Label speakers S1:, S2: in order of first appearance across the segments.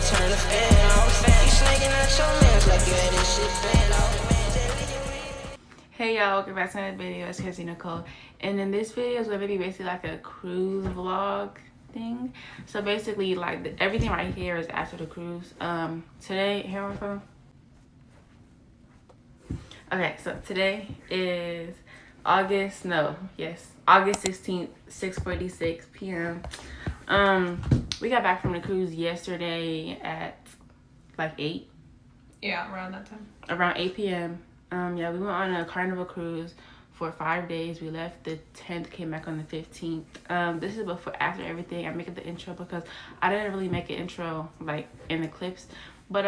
S1: turn the fan off. You snaking out your mans like you had this shit planned out.
S2: Hey y'all, welcome back to another video. It's Casey Nicole, and in this video is going to be basically like a cruise vlog thing. So basically, like everything right here is after the cruise. Today, here on my phone. Okay, so today is August 16th, 6:46 p.m. We got back from the cruise yesterday at like 8.
S3: Yeah, around that time.
S2: Around 8 p.m. Yeah, we went on a Carnival cruise for 5 days. We left the 10th, came back on the 15th. This is before, after everything. I'm making the intro because I didn't really make an intro like in the clips. But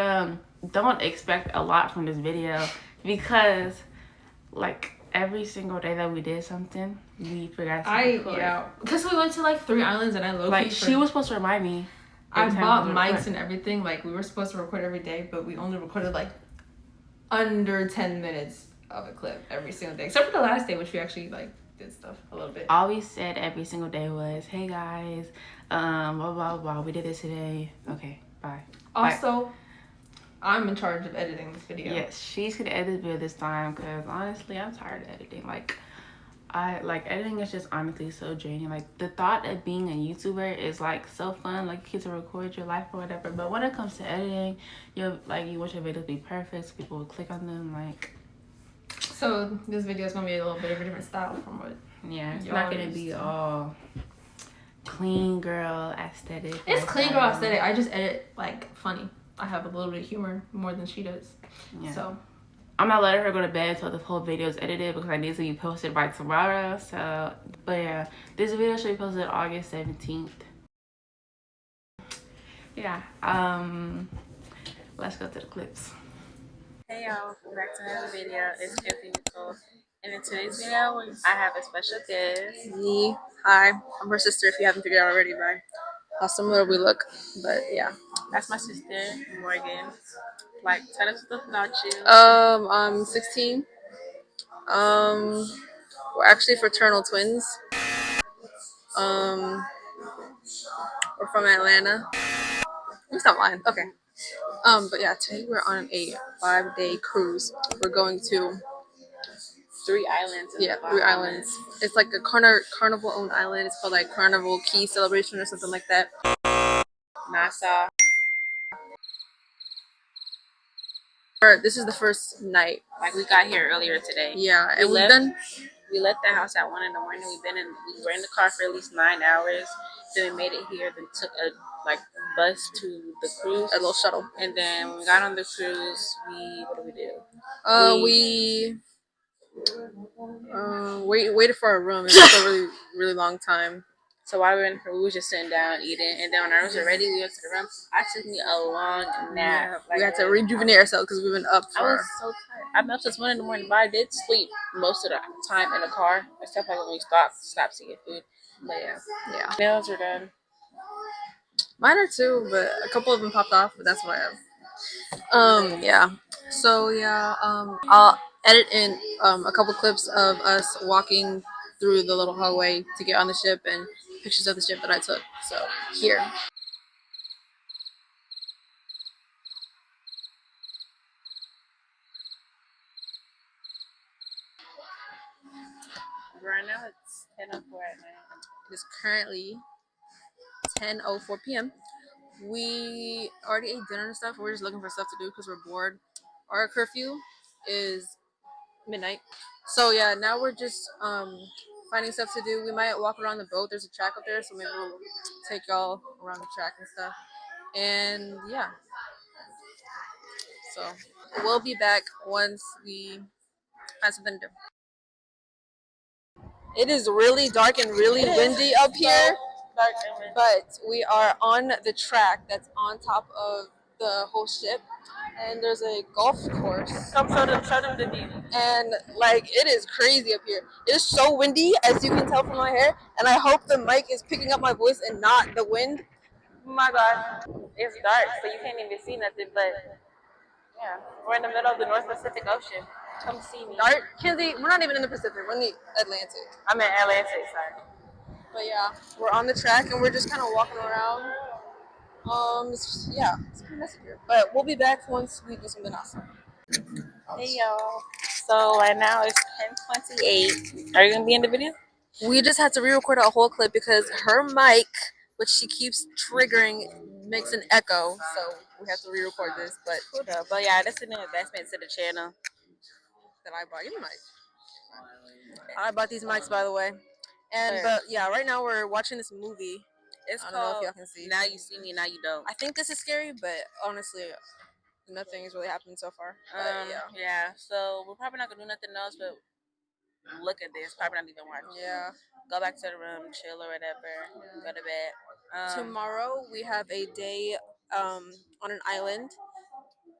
S2: don't expect a lot from this video because like every single day that we did something, we forgot to record.
S3: Yeah, because we went to like 3 islands and I low-key
S2: like she was supposed to remind me.
S3: I bought mics and everything. Like we were supposed to record every day, but we only recorded like under 10 minutes of a clip every single day, except for the last day, which we actually like did stuff a little bit.
S2: All we said every single day was, "Hey guys, blah blah blah. We did this today. Okay, bye."
S3: Also, I'm in charge of editing this video.
S2: Yes, she's gonna edit the video this time because honestly, I'm tired of editing. Editing is just honestly so draining. Like the thought of being a YouTuber is like so fun, like you get to record your life or whatever. But when it comes to editing, you want your videos to be perfect, so people will click on them. Like,
S3: so this video is gonna be a little bit of a different style from what.
S2: Yeah, it's not gonna be all clean girl aesthetic.
S3: It's clean girl aesthetic. I just edit like funny. I have a little bit of humor more than she does. Yeah. So
S2: I'm not letting her go to bed until the whole video is edited because I need to be posted by tomorrow. So, but yeah, this video should be posted August 17th. Yeah. Let's go to the clips. Hey y'all, welcome back to another video. It's Casey Nicole, and in today's video, I have a special guest.
S4: Me. Hi, I'm her sister. If you haven't figured out already by how similar we look, but yeah.
S2: That's my sister, Morgan. Like, tell us stuff about you.
S4: I'm 16. We're actually fraternal twins. We're from Atlanta. I'm not lying. Okay. But yeah, today we're on a 5-day cruise. We're going to
S2: 3 islands.
S4: Yeah, 3 islands. It's like a carnival-owned island. It's called like Carnival Key Celebration or something like that.
S2: Nassau.
S4: This is the first night.
S2: Like we got here earlier today.
S4: Yeah, and
S2: we left the house at 1 in the morning. We were in the car for at least 9 hours. Then we made it here. Then took a bus to the cruise,
S4: a little shuttle.
S2: And then when we got on the cruise, what did we do?
S4: We waited for our room. It took a really, really long time.
S2: So while we were in here, we were just sitting down eating, and then when our rooms were ready, we went to the room. I took me a long nap.
S4: Yeah, we had to rejuvenate ourselves because we've been up for.
S2: I was so tired. I'm up since 1 in the morning, but I did sleep most of the time in the car, except like when we stopped to get food. But yeah. Nails are done.
S4: Mine are too, but a couple of them popped off. But that's what I have. Yeah. So yeah. I'll edit in a couple clips of us walking through the little hallway to get on the ship and pictures of the ship that I took. So here.
S2: Right now it's 10:04 at night.
S4: It is currently 10:04 p.m. We already ate dinner and stuff. We're just looking for stuff to do because we're bored. Our curfew is midnight. So yeah, now we're just finding stuff to do. We might walk around the boat. There's a track up there, so maybe we'll take y'all around the track and stuff. And yeah. So we'll be back once we find something to do. It is really dark and really windy up here. But we are on the track that's on top of the whole ship, and there's a golf course.
S2: Come show them the view.
S4: And like it is crazy up here. It is so windy, as you can tell from my hair, and I hope the mic is picking up my voice and not the wind.
S2: Oh my God, it's dark, so you can't even see nothing. But yeah, we're in the middle of the North Pacific Ocean. Come see me.
S4: Dark, Kenzie. We're not even in the Pacific. We're in the Atlantic.
S2: I'm in Atlantic, sorry.
S4: But yeah, we're on the track and we're just kind of walking around. Yeah, it's pretty messy here. But we'll be back once we do something awesome.
S2: Hey y'all. So right now it's 10:28. Are you gonna be in the video?
S4: We just had to re-record a whole clip because her mic, which she keeps triggering, makes an echo. So we have to re-record this. But
S2: Hold up. But yeah, that's an investment to the channel.
S4: that I bought you the mic. I bought these mics, by the way. But yeah, right now we're watching this movie.
S2: It's
S4: I don't know if
S2: called
S4: y'all can see.
S2: Now You See Me, Now You Don't.
S4: I think this is scary, but honestly, nothing is really happening so far.
S2: Yeah. So we're probably not gonna do nothing else, but look at this. Probably not even watch.
S4: Yeah.
S2: Go back to the room, chill or whatever. Go to bed.
S4: Tomorrow we have a day on an island.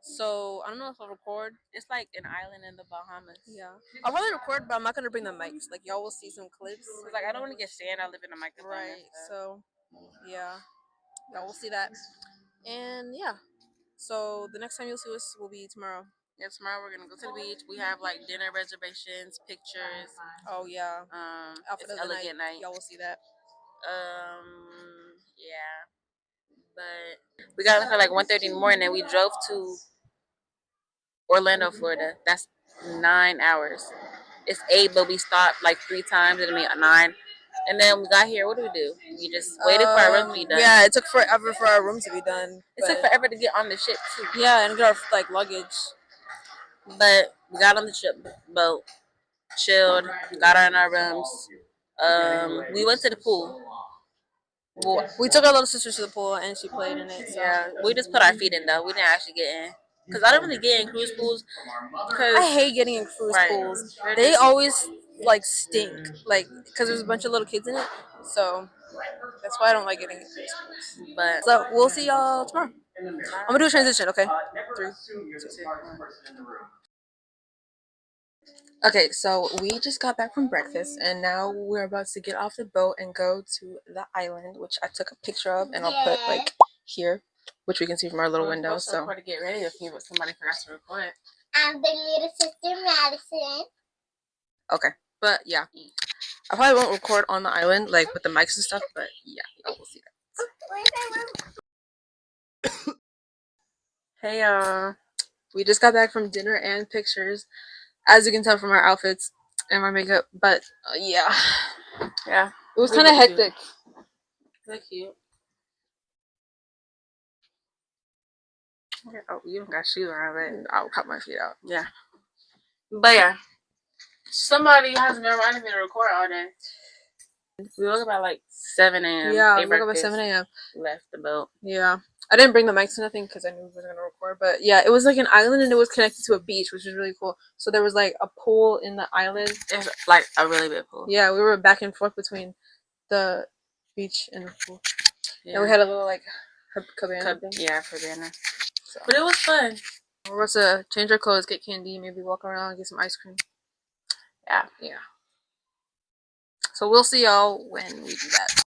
S4: So I don't know if I'll record.
S2: It's like an island in the Bahamas.
S4: Yeah. I'll probably record, but I'm not gonna bring the mics. Like y'all will see some clips.
S2: Cause like I don't want to get sand. I live in a microphone.
S4: Right. So yeah. Y'all will see that. And yeah. So the next time you'll see us will be tomorrow.
S2: Yeah, tomorrow we're gonna go to the beach. We have like dinner reservations, pictures.
S4: Oh yeah. Outfit
S2: It's
S4: of the
S2: elegant night.
S4: Y'all will see that.
S2: Yeah. But we got up at like 1:30 in the morning and we drove to Orlando, Florida. That's 9 hours. It's 8, but we stopped like 3 times. It'll be 9. And then we got here. What do? We just waited for our room to be done.
S4: Yeah, it took forever for our room to be done.
S2: It took forever to get on the ship too.
S4: Yeah, and get our like luggage.
S2: But we got on the ship boat, chilled, got in our rooms. We went to the pool.
S4: Well, we took our little sister to the pool and she played in it. So.
S2: Yeah, we just put our feet in though. We didn't actually get in. Because I don't really get in cruise pools.
S4: I hate getting in cruise pools. They always like stink. Like, because there's a bunch of little kids in it. So that's why I don't like getting in cruise pools.
S2: But
S4: so we'll see y'all tomorrow. I'm going to do a transition, okay? 3, 2, 1. Okay, so we just got back from breakfast and now we're about to get off the boat and go to the island, which I took a picture of and I'll put like here, which we can see from our little window. So
S2: to get ready with me, but somebody forgot to record.
S5: I'm the little sister Madison.
S4: Okay, but yeah, I probably won't record on the island like with the mics and stuff, but yeah, y'all will see that. Hey y'all, we just got back from dinner and pictures, as you can tell from our outfits and our makeup. But yeah,
S2: Yeah,
S4: it was kind of hectic.
S2: They're cute. Oh, you don't got shoes on, but
S4: I'll cut my feet out.
S2: Yeah. But yeah, somebody has been reminding me to record all day. We woke up at like 7 a.m.
S4: Yeah, we woke up at 7 a.m.
S2: Left the boat.
S4: Yeah. I didn't bring the mics or nothing because I knew we were going to record. But yeah, it was like an island and it was connected to a beach, which was really cool. So there was like a pool in the island.
S2: It's like a really big pool.
S4: Yeah, we were back and forth between the beach and the pool. Yeah. And we had a little like cabana thing.
S2: Yeah, cabana. So. But it was fun.
S4: We're about to change our clothes, get candy, maybe walk around, get some ice cream.
S2: Yeah.
S4: Yeah. So we'll see y'all when we do that.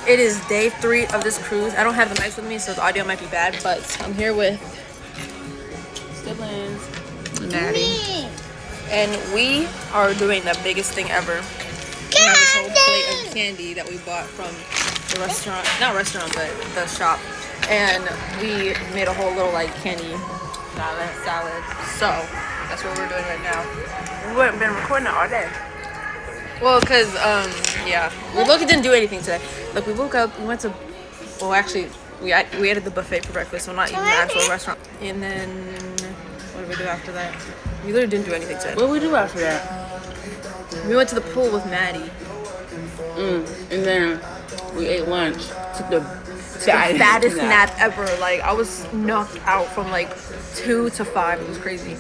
S4: It is day 3 of this cruise. I don't have the mics with me, so the audio might be bad, but I'm here with
S2: siblings,
S4: Maddie, and we are doing the biggest thing ever. We have this whole plate of candy that we bought from the restaurant, not restaurant, but the shop, and we made a whole little like candy salad. So that's what we're doing right now.
S2: We haven't been recording it all day.
S4: Well, because, yeah. We didn't do anything today. Like, we woke up, we went to, well, actually, we ate at the buffet for breakfast, so not even the actual restaurant. And then, what did we do after that? We literally didn't do anything today.
S2: What did we do after that?
S4: We went to the pool with Maddie.
S2: And then we ate lunch. Took the
S4: fattest nap ever. Like, I was knocked out from, like, 2 to 5. It was crazy.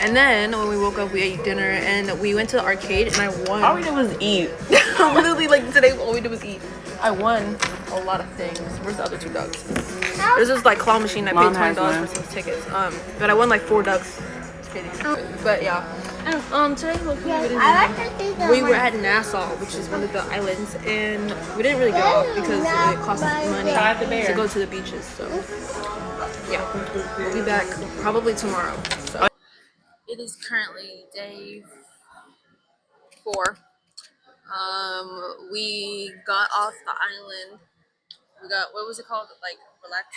S4: And then when we woke up, we ate dinner and we went to the arcade and I won.
S2: All we did was eat.
S4: Literally, like today, all we did was eat. I won a lot of things. Where's the other 2 ducks? There's this like claw machine. I paid $20 for some tickets. But I won like 4 ducks. It's crazy. But yeah. Today we were at Nassau, which is one of the islands, and we didn't really get off because it cost money to go to the beaches. So yeah, we'll be back probably tomorrow. So. It is currently day 4. We got off the island. We got, what was it called? Like
S2: Relax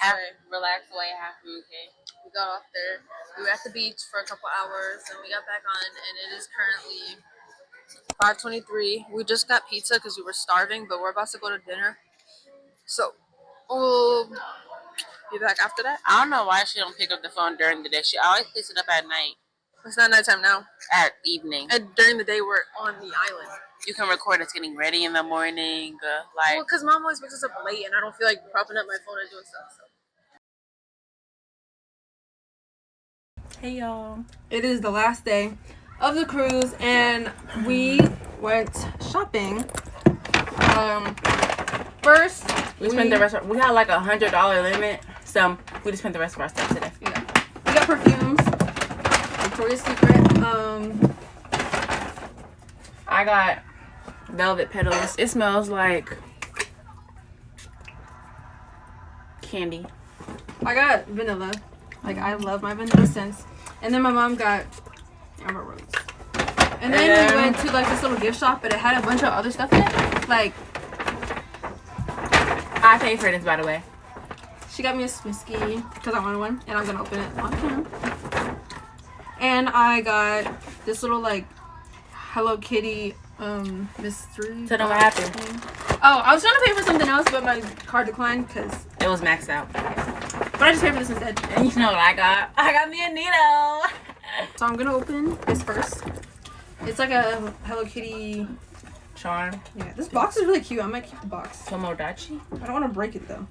S2: away, half okay.
S4: We got off there. We were at the beach for a couple hours, and we got back on, and it is currently 5:23. We just got pizza because we were starving, but we're about to go to dinner. So we'll be back after that.
S2: I don't know why she don't pick up the phone during the day. She always picks it up at night.
S4: It's not nighttime now.
S2: At evening.
S4: And during the day, we're on the island.
S2: You can record us getting ready in the morning.
S4: Well, because Mom always wakes us up late, and I don't feel like propping up my phone and doing stuff. So.
S2: Hey, y'all.
S3: It is the last day of the cruise, and we went shopping. First,
S2: we spent the rest. We had like $100 limit, so we just spent the rest of our stuff today.
S3: Yeah, we got perfumes. Victoria's Secret.
S2: I got Velvet Petals. It smells like candy.
S3: I got vanilla. Like, I love my vanilla scents. And then my mom got Amber Rose. And then we went to like this little gift shop, but it had a bunch of other stuff in it. Like,
S2: I paid for this, by the way.
S3: she got me a Smisky because I wanted one, and I'm gonna open it on camera. And I got this little like Hello Kitty mystery.
S2: Tell them what happened.
S3: Oh, I was trying to pay for something else, but my card declined because
S2: it was maxed out.
S3: But I just paid for this instead.
S2: And you know what I got? I got me a needle.
S3: So I'm gonna open this first. It's like a Hello Kitty
S2: charm.
S3: Yeah, this box is really cute. I might keep the box.
S2: Tomodachi?
S3: I don't want to break it though.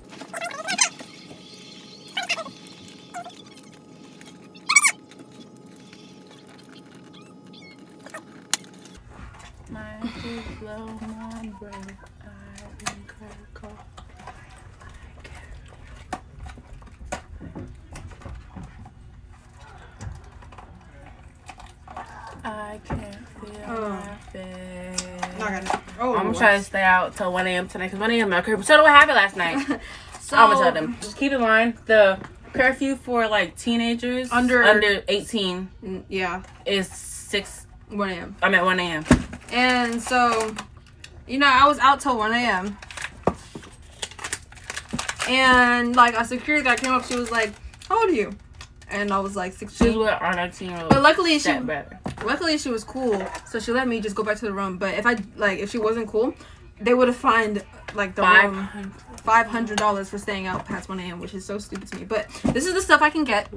S2: I can't feel my face.
S3: Oh,
S2: I'm trying to stay out till 1 a.m. tonight because 1 a.m. my curfew. So what happened last night?
S3: So
S2: I'm gonna tell them. Just keep in mind the curfew for like teenagers under 18.
S3: Yeah,
S2: is 1 a.m. I'm at 1 a.m.
S3: And so, you know, I was out till 1 a.m. And like a security guy came up. She was like, "How old are you?" And I was like 16.
S2: She was with our 19-year-old.
S3: But luckily she was cool, so she let me just go back to the room. But if she wasn't cool, they would have fined like the room $500 for staying out past 1 a.m., which is so stupid to me. But this is the stuff I can get.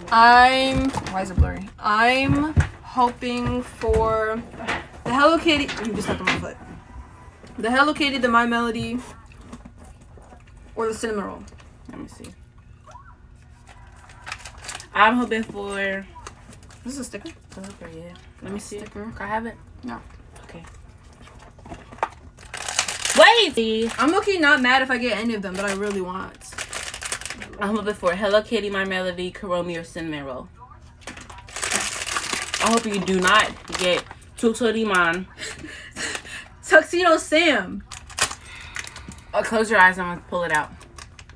S3: Why is it blurry? I'm hoping for the Hello Kitty. You just stepped on my foot. The Hello Kitty, the My Melody, or the cinnamon roll.
S2: Let me see. I'm hoping for.
S3: This is a sticker.
S2: Yeah. Let me see.
S3: Sticker.
S2: Can I have it?
S3: No.
S2: Okay. Wait!
S3: I'm okay, not mad if I get any of them, but I really want.
S2: I'm hoping for Hello Kitty, My Melody, Karomi, or Cinnamon Roll. I hope you do not get Tutoriman.
S3: Tuxedo Sam.
S2: Close your eyes and I'm gonna pull it out.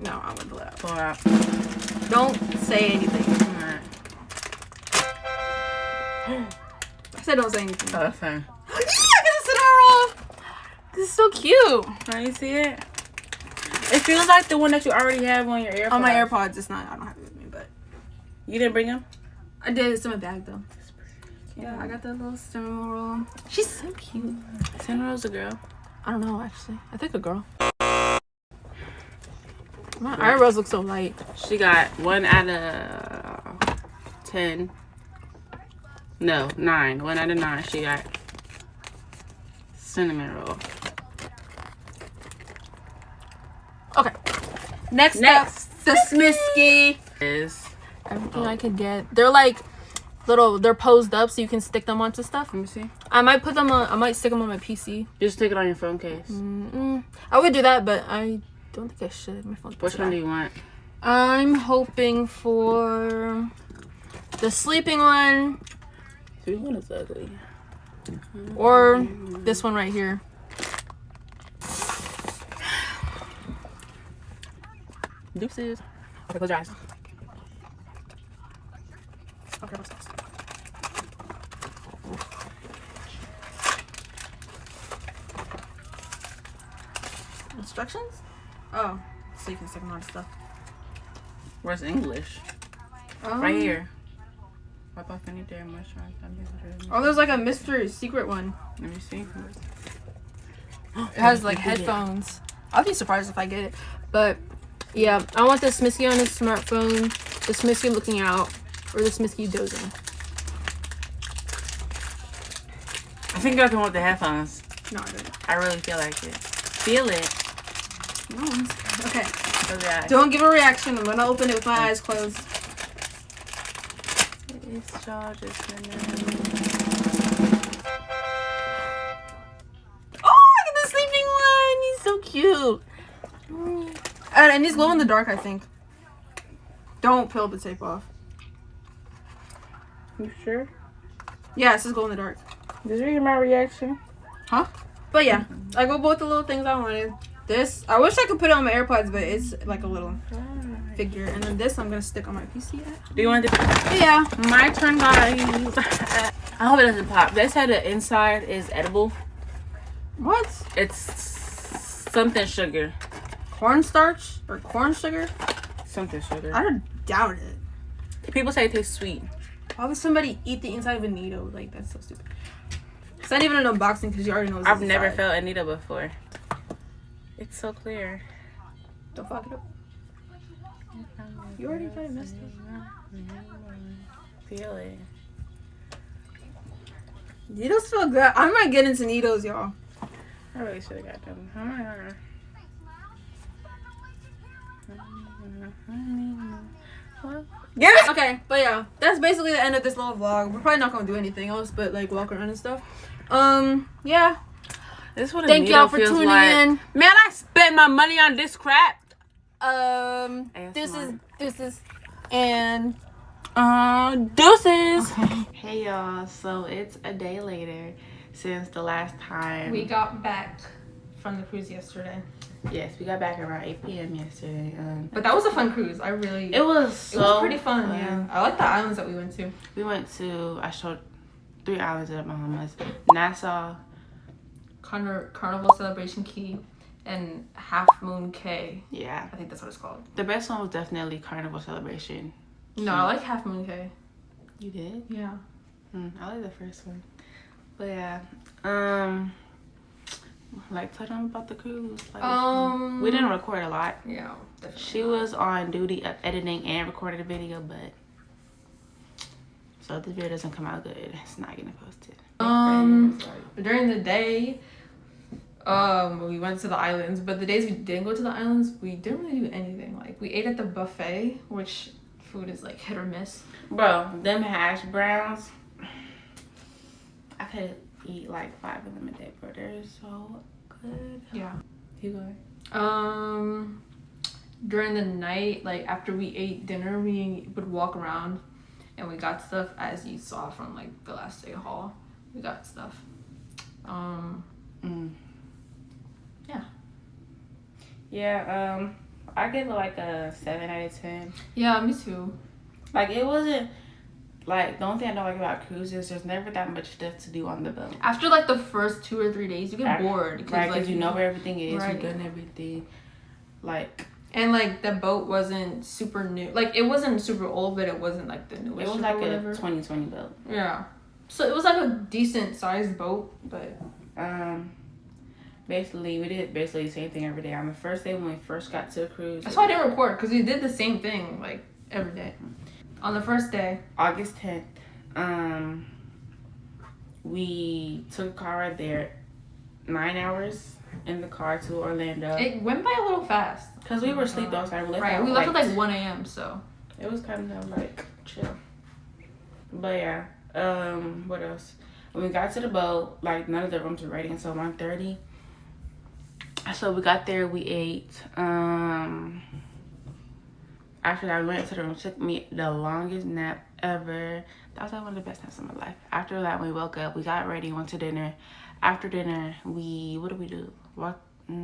S3: No, I won't pull it out.
S2: Pull it out.
S3: Don't say anything.
S2: Alright.
S3: I said don't say anything.
S2: Oh, that's fine.
S3: Yeah, I got a cinnamon roll. This is so cute.
S2: Can you see it? It feels like the one that you already have on your AirPods.
S3: On my AirPods, it's not. I don't have it with me, but
S2: you didn't bring them?
S3: I did. It's in my bag though. Yeah, I got that little cinnamon roll. She's so cute.
S2: Cinnamon Roll's a girl.
S3: I don't know actually. I think a girl. My eyebrows look so light.
S2: She got 1 out of 10. No, 9. 1 out of 9. She got cinnamon roll.
S3: Okay. Next up, the Smisky.
S2: Is
S3: Everything I could get. They're like little. They're posed up so you can stick them onto stuff.
S2: let me see.
S3: I might put them on. I might stick them on my PC.
S2: Just stick it on your phone case.
S3: I would do that, but I don't think I should. My phone's
S2: Which one do you want?
S3: I'm hoping for the sleeping one.
S2: This one is ugly.
S3: Or this one right here.
S2: Deuces. Okay, close your eyes.
S3: Okay, what's next? Instructions? Oh, so you can second all the stuff.
S2: Where's English? Right here. Wipe off any damn moisturizer.
S3: Oh, there's like a mystery secret one.
S2: Let me see.
S3: It has like headphones. I'll be surprised if I get it. But yeah, I want the Smisky on his smartphone, the Smisky looking out, or the Smisky dozing.
S2: I think I can want the headphones.
S3: No, I don't.
S2: I really feel like it. Feel it.
S3: No, okay.
S2: Okay.
S3: Don't give a reaction. I'm gonna open it with my eyes closed.
S2: It's George's Oh, look at the sleeping one. He's so cute.
S3: And he's glow in the dark, I think. Don't peel the tape off.
S2: You sure?
S3: Yeah, it says glow in the dark.
S2: Did you hear my reaction?
S3: Huh? But yeah, I got both the little things I wanted. This, I wish I could put it on my AirPods, but it's like a little figure. And then this, I'm gonna stick on my PC.
S2: Do you want to?
S3: Yeah.
S2: My turn, guys. I hope it doesn't pop. They said the inside is edible.
S3: What?
S2: It's something sugar.
S3: Cornstarch or corn sugar?
S2: Something sugar.
S3: I don't doubt it.
S2: People say it tastes sweet.
S3: Why would somebody eat the inside of a needle? Like, that's so stupid. It's not even an unboxing because you already know.
S2: I've never felt a needle before. It's so clear.
S3: Don't fuck it up. You already got it messed up.
S2: Feel it.
S3: Needles feel good. I might get into needles, y'all.
S2: I really should have got them. Oh my god.
S3: Yeah. Okay, but yeah, that's basically the end of this little vlog. We're probably not gonna do anything else, but like walk around and stuff. Yeah.
S2: This is what a
S3: Thank y'all for
S2: feels
S3: tuning
S2: like.
S3: in.
S2: Man, I spent my money on this crap.
S3: Deuces, and
S2: deuces.
S6: Hey y'all, so it's a day later since the last time
S3: we got back from the cruise yesterday.
S6: Yes, we got back around 8 p.m. yesterday.
S3: But that was a fun cruise.
S6: It was
S3: pretty fun. Yeah, I like the islands that we went to.
S6: We went to, I showed 3 islands at Bahamas: Nassau,
S3: Carnival Celebration Key, and Half Moon Cay.
S6: Yeah,
S3: I think that's what it's called.
S6: the best one was definitely Carnival Celebration.
S3: No, I like Half Moon Cay.
S6: You did?
S3: Yeah.
S6: I like the first one. But yeah, like tell them about the cruise. Like, we didn't record a lot.
S3: Yeah, definitely.
S6: She was on duty of editing and recording a video, but so if the video doesn't come out good, it's not getting posted.
S3: During the day, we went to the islands, but the days we didn't go to the islands, we didn't really do anything. Like, we ate at the buffet, which food is like hit or miss.
S6: Bro, them hash browns, I could eat like 5 of them a day, bro. They're so good.
S3: Yeah.
S6: You go.
S3: During the night, like after we ate dinner, we would walk around and we got stuff, as you saw from like the last day haul. We got stuff.
S6: Yeah, I give it like a 7 out of 10.
S3: Yeah, me too.
S6: Like, it wasn't, like, the only thing I don't like about cruises, there's never that much stuff to do on the boat.
S3: After like the first 2 or 3 days, you get bored.
S6: Right, because
S3: like,
S6: you know where everything is,
S3: right.
S6: you've done everything. Like,
S3: and like the boat wasn't super new. Like, it wasn't super old, but it wasn't like the newest.
S6: it was like a 2020 boat.
S3: Yeah. So it was like a decent sized boat, but
S6: basically we did basically the same thing every day. On the first day when we first got to the cruise,
S3: that's why I didn't record, because we did the same thing like every day. On the first day,
S6: August 10th, we took a car right there, 9 hours in the car to Orlando.
S3: it went by a little fast.
S6: Because we were asleep those times.
S3: Right, we left at like 1 a.m. So
S6: it was kind of like chill. But yeah, what else? When we got to the boat, like none of the rooms were ready until 1:30. So we got there, we ate. After that, we went to the room. It took me the longest nap ever. That was like one of the best naps of my life. After that, we woke up, we got ready, went to dinner. After dinner, what did we do? What did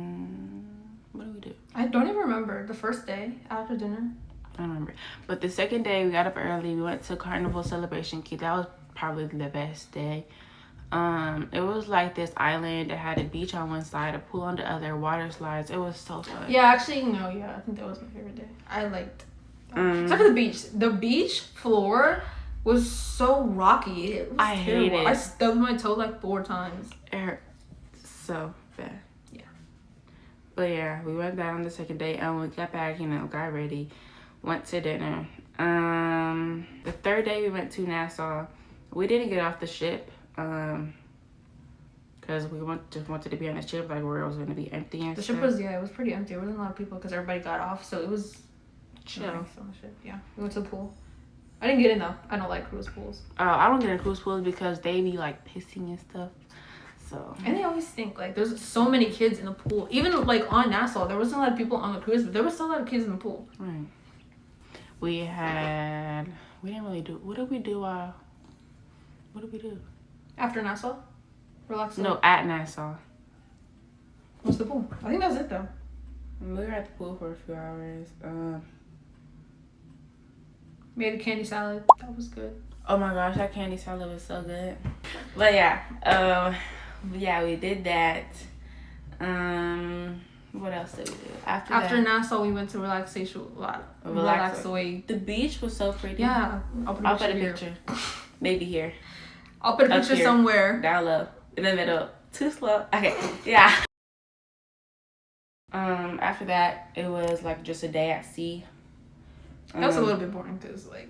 S6: we do?
S3: I don't even remember the first day after dinner.
S6: I don't remember. But the second day, we got up early. We went to Carnival Celebration Key. That was probably the best day. It was like this island that had a beach on one side, a pool on the other, water slides. It was so fun.
S3: Yeah, actually, no, yeah, I think that was my favorite day. I liked except for the beach. The beach floor was so rocky. It was terrible.
S6: hate it.
S3: I stubbed my toe like 4 times.
S6: It hurt so bad.
S3: Yeah.
S6: But yeah, we went down the second day and we got back, you know, got ready, went to dinner. The third day we went to Nassau. We didn't get off the ship, because we just wanted to be on the ship, like where it was going to be empty and
S3: The
S6: stuff.
S3: ship was, yeah, it was pretty empty. There wasn't a lot of people because everybody got off, so it was
S6: chill.
S3: nice on the ship. Yeah, we went to the pool. I didn't get in though. I don't like cruise pools.
S6: I don't get in cruise pools because they be like pissing and stuff. So.
S3: And they always stink. Like there's so many kids in the pool. Even like on Nassau, there wasn't a lot of people on the cruise, but there was still a lot of kids in the pool.
S6: Right. We didn't really do. What did we do? What did we do?
S3: After Nassau, relax.
S6: No, at Nassau.
S3: What's the pool? I think that's it though.
S6: We were at the pool for a few hours.
S3: Made a candy salad. That was good.
S6: Oh my gosh, that candy salad was so good. But yeah, we did that. What else did we do? After that,
S3: Nassau, we went to Relaxoid.
S6: The beach was so pretty.
S3: Yeah,
S6: I'll put a picture. Maybe here.
S3: I'll put a picture somewhere.
S6: Down low. In the middle. Too slow. Okay. Yeah. After that, it was like just a day at sea.
S3: That was a little bit boring because like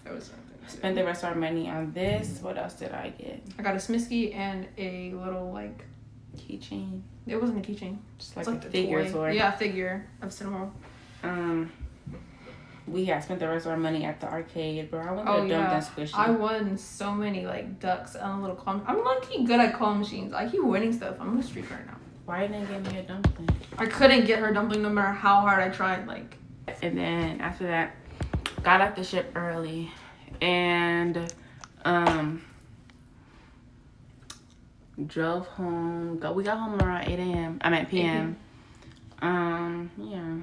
S3: there was nothing.
S6: Spent the rest of our money on this. What else did I get?
S3: I got a Smisky and a little like
S6: keychain.
S3: It wasn't a keychain.
S6: Just like
S3: a
S6: figure
S3: toy. Yeah, a figure of Cinnamoroll.
S6: We had spent the rest of our money at the arcade, bro. I wanted to dump that squishy.
S3: I won so many like ducks and a little claw. I'm lucky good at claw machines. I keep winning stuff. I'm gonna streak right now.
S6: Why didn't you give me a dumpling?
S3: I couldn't get her dumpling no matter how hard I tried. Like.
S6: And then after that, got off the ship early, and drove home. We got home around 8 a.m. I meant p.m. Yeah,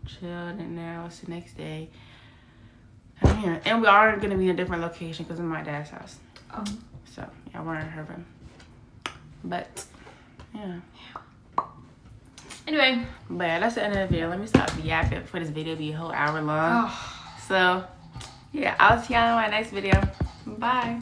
S6: chilled, and now it's the next day. And we are gonna be in a different location because of my dad's house. So yeah, we're in her room. But yeah.
S3: Anyway.
S6: But yeah, that's the end of the video. Let me stop yapping for this video to be a whole hour long. So yeah, I'll see y'all in my next video. Bye.